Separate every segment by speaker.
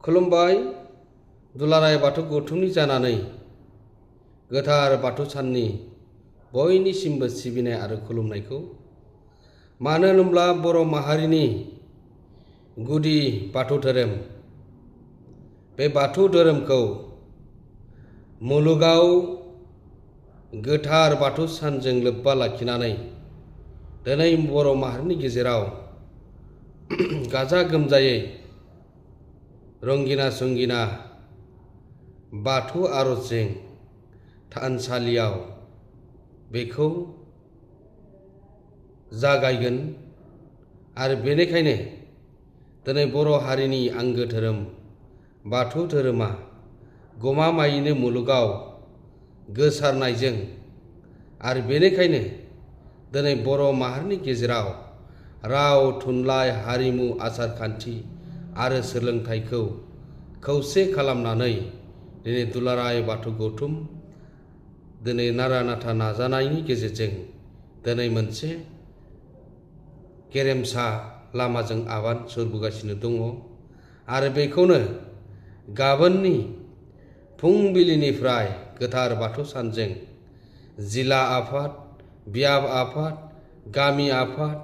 Speaker 1: खुलुमबाय दुलाराय बाथौ गौथुमनि जानानै गोथार बाथौ साननि बयनिसिमबो सिबिनाय आरो खुलुमनायखौ मानो होनोब्ला बर' माहारिनि गुदि बाथौ धोरोम बे बाथौ धोरोमखौ मुलुगाव गोथार बाथौ सानजों लोब्बा लाखिनानै दिनै बर' माहारिनि गेजेराव गाजा गोमजायै रंगिना संगिना बाथौ आर'जजों थानसालियाव बेखौ जागायगोन आरो बेनिखायनो दिनै बर' हारिनि आंगो धोरोम बाथौ धोरोमा गमामायैनो मुलुगाव गोसारनायजों आरो बेनिखायनो दिनै बर' माहारिनि गेजेराव राव थुनलाइ हारिमु आसारखान्थि आरो सोलोंथाइखौ खौसे खालामनानै दिनै दुलाराय बाथौ गौथुम दिनै नारा नाथा नाजानायनि गेजेरजों दिनै मोनसे गेरेमसा लामाजों आगान सुरबोगासिनो दङ आरो बेखौनो गाबोननि फुंबिलिनिफ्राय गोथार बाथौ सानजों जिल्ला आफाद बियाब आफाद गामि आफाद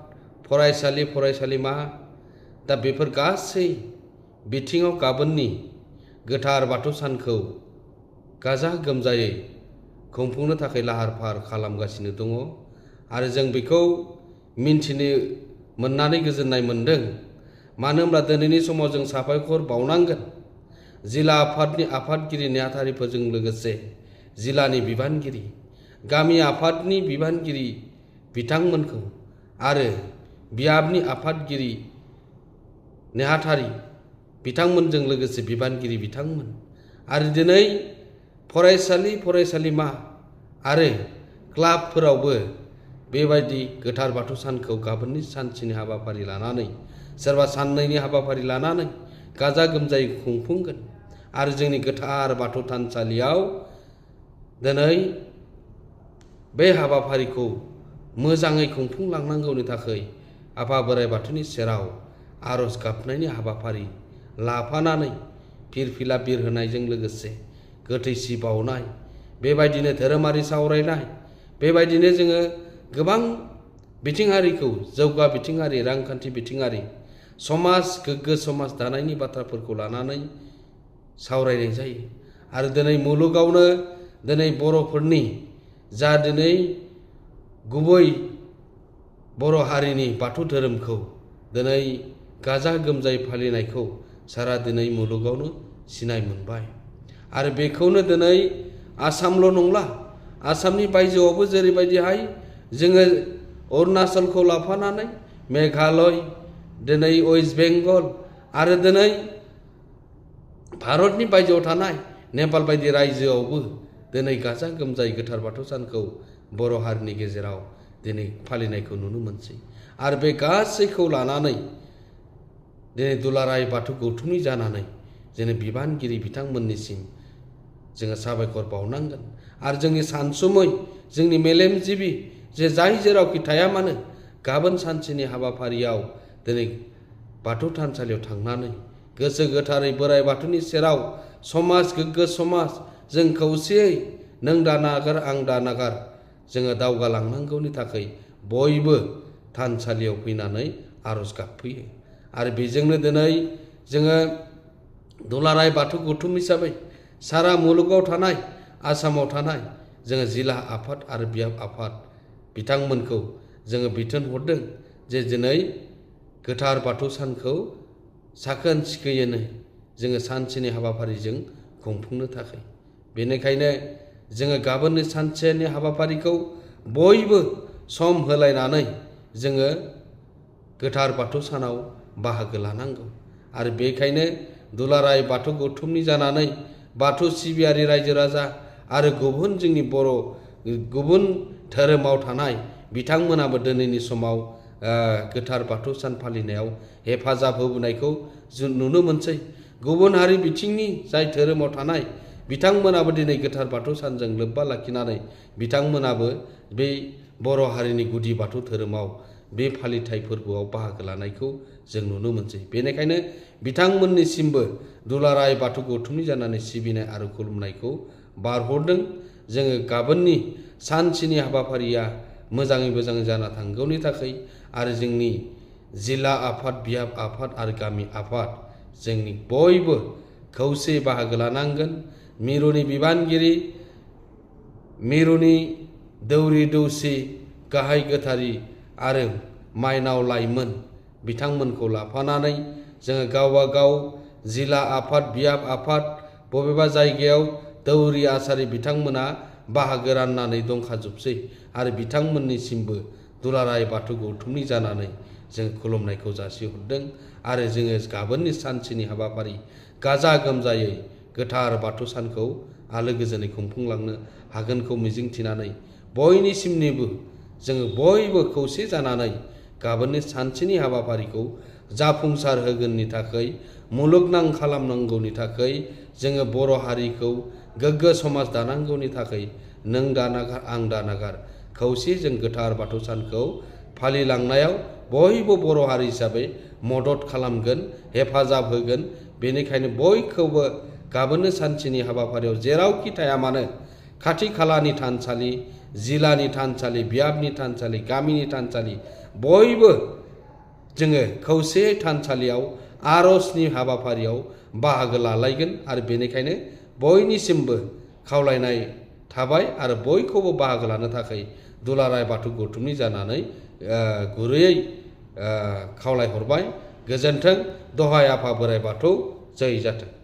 Speaker 1: फरायसालि फरायसालिमा दा बेफोर गासै बिथिङाव गाबोननि गोथार बाथौ सानखौ गाजा गोमजायै खुंफुंनो थाखाय लाहार फाहार खालामगासिनो दङ आरो जों बेखौ मिन्थिनो मोननानै गोजोननाय मोन्दों। मानो होनब्ला दिनैनि समाव जों साबायखर बावनांगोन जिल्ला आफादनि आफादगिरि नेहाथारिफोरजों लोगोसे जिल्लानि बिबानगिरि गामि आफादनि बिबानगिरि बिथांमोनखौ आरो बियाबनि आफादगिरि नेहाथारि बिथांमोनजों लोगोसे बिबानगिरि बिथांमोन आरो दिनै फरायसालि फरायसालिमा आरो क्लाबफोरावबो बेबायदि गोथार बाथौ सानखौ गाबोननि सानसेनि हाबाफारि लानानै सोरबा साननैनि हाबाफारि लानानै गाजा गोमजायै खुंफुंगोन आरो जोंनि गोथार बाथौ थानसालियाव दिनै बे हाबाफारिखौ मोजाङै खुंफुंलांनांगौनि थाखाय आफा बोराइ बाथौनि सेराव आर'ज गाबनायनि हाबाफारि लाफानानै फिरफिला बिरहोनायजों लोगोसे गोथैसि बावनाय बेबायदिनो धोरोमारि सावरायनाय बेबायदिनो जोङो गोबां बिथिङारिखौ जौगा बिथिङारि रांखान्थि बिथिङारि समाज गोग्गो समाज दानायनि बाथ्राफोरखौ लानानै सावरायनाय जायो आरो दिनै मुलुगावनो दिनै बर'फोरनि जा दिनै गुबै बर' हारिनि बाथौ धोरोमखौ दिनै गाजा गोमजायै फालिनायखौ सारा दिनै मुलुगावनो सिनाय मोनबाय आरो बेखौनो दिनै आसामल' नंला आसामनि बायजोआवबो जेरैबायदिहाय जोङो अरुणाचलखौ लाफानानै मेघालय दिनै वेस्ट बेंगल आरो दिनै भारतनि बायजोआव थानाय नेपाल बायदि रायजोआवबो दिनै गाजा गोमजायै गोथार बाथौ सानखौ बर' हारिनि गेजेराव दिनै फालिनायखौ नुनो मोनसै आरो बे गासैखौ लानानै दिनै दुलाराय बाथौ गौथुमनि जानानै जोंनि बिबानगिरि बिथांमोननिसिम जोङो साबायखर बावनांगोन आरो जोंनि सानसुमै जोंनि मेलेमजिबि जे जाय जेरावखि थाया मानो गाबोन सानसेनि हाबाफारियाव दिनै बाथौ थानसालियाव थांनानै गोसो गोथारै बोराइ बाथौनि सेराव समाज गोग्गो समाज जों खौसेयै नों दा नागार आं दा नागार जोङो दावगालांनांगौनि थाखाय बयबो थानसालियाव फैनानै आर'ज गाबफैयो आरो बेजोंनो दिनै जोङो दुलाराय बाथौ गौथुम हिसाबै सारा मुलुगाव थानाय आसामाव थानाय जोङो जिल्ला आफाद आरो बियाब आफाद बिथांमोनखौ जोङो बिथोन हरदों जे दिनै गोथार बाथौ सानखौ साखोन सिखोनै जोङो सानसेनि हाबाफारिजों खुंफुंनो थाखाय बेनिखायनो जोङो गाबोननि सानसेनि हाबाफारिखौ बयबो सम होलायनानै जोङो गोथार बाथौ सानाव बाहागो लानांगौ आरो बेखायनो दुलाराय बाथौ गौथुमनि जानानै बाथौ सिबियारि रायजो राजा आरो गुबुन जोंनि बर' गुबुन धोरोमाव थानाय बिथांमोनाबो दिनैनि समाव गोथार बाथौ सान फालिनायाव हेफाजाब होबोनायखौ जों नुनो मोनसै गुबुन हारि बिथिंनि जाय धोरोमाव थानाय बिथांमोनाबो दिनै गोथार बाथौ सानजों लोब्बा लाखिनानै बिथांमोनाबो बे बर' हारिनि गुदि बाथौ धोरोमाव बे फालिथाय फोरबोआव बाहागो लानायखौ जों नुनो मोनसै। बेनिखायनो बिथांमोननिसिमबो दुलाराय बाथौ गौथुमनि जानानै सिबिनाय आरो खुलुमनायखौ बारहरदों। जोङो गाबोननि सानसेनि हाबाफारिया मोजाङै मोजां जाना थांगौनि थाखाय आरो जोंनि जिल्ला आफाद, बियाब आफाद आरो गामि आफाद जोंनि बयबो खौसे बाहागो लानांगोन। मिरुनि बिबानगिरि, मिरुनि दौरि दौसि, गाहाय गोथारि आरो माइनाव लाइमोन बिथांमोनखौ लाफानानै जोङो गावबा गाव जिल्ला आफाद, बियाब आफाद, बबेबा जायगायाव दौरि आसारि बिथांमोना बाहागो राननानै दंखाजोबसै आरो बिथांमोननिसिमबो दुलाराय बाथौ गौथुमनि जानानै जों खुलुमनायखौ जासिहरदों आरो जोङो गाबोननि सानसेनि हाबाफारि गाजा गोमजायै गोथार बाथौ सानखौ आलो गोजोनै खुंफुंलांनो हागोनखौ मिजिंथिनानै बयनिसिमनिबो जोङो बयबो खौसे जानानै गाबोननि सानसेनि हाबाफारिखौ जाफुंसार होगोननि थाखाय, मुलुगनां खालामनांगौनि थाखाय, जोङो बर' हारिखौ गोग्गो समाज दानांगौनि थाखाय नों दानागार आं दानागार खौसे जों गोथार बाथौ सानखौ फालिलांनायाव बयबो बर' हारि हिसाबै मदद खालामगोन, हेफाजाब होगोन। बेनिखायनो बयखौबो गाबोननो सानसेनि हाबाफारियाव जेरावखि थाया मानो खाथि खालानि थानसालि, जिल्लानि थानसालि, बियाबनि थानसालि, गामिनि थानसालि बयबो जोङो खौसे थानसालियाव आर'जनि हाबाफारियाव बाहागो लालायगोन आरो बेनिखायनो बयनिसिमबो खावलायनाय थाबाय आरो बयखौबो बाहागो लानो थाखाय दुलाराय बाथौ गौथुमनि जानानै गुरैयै खावलायहरबाय। गोजोन्थों। दहाय आफा बोराइ बाथौ जै जाथों।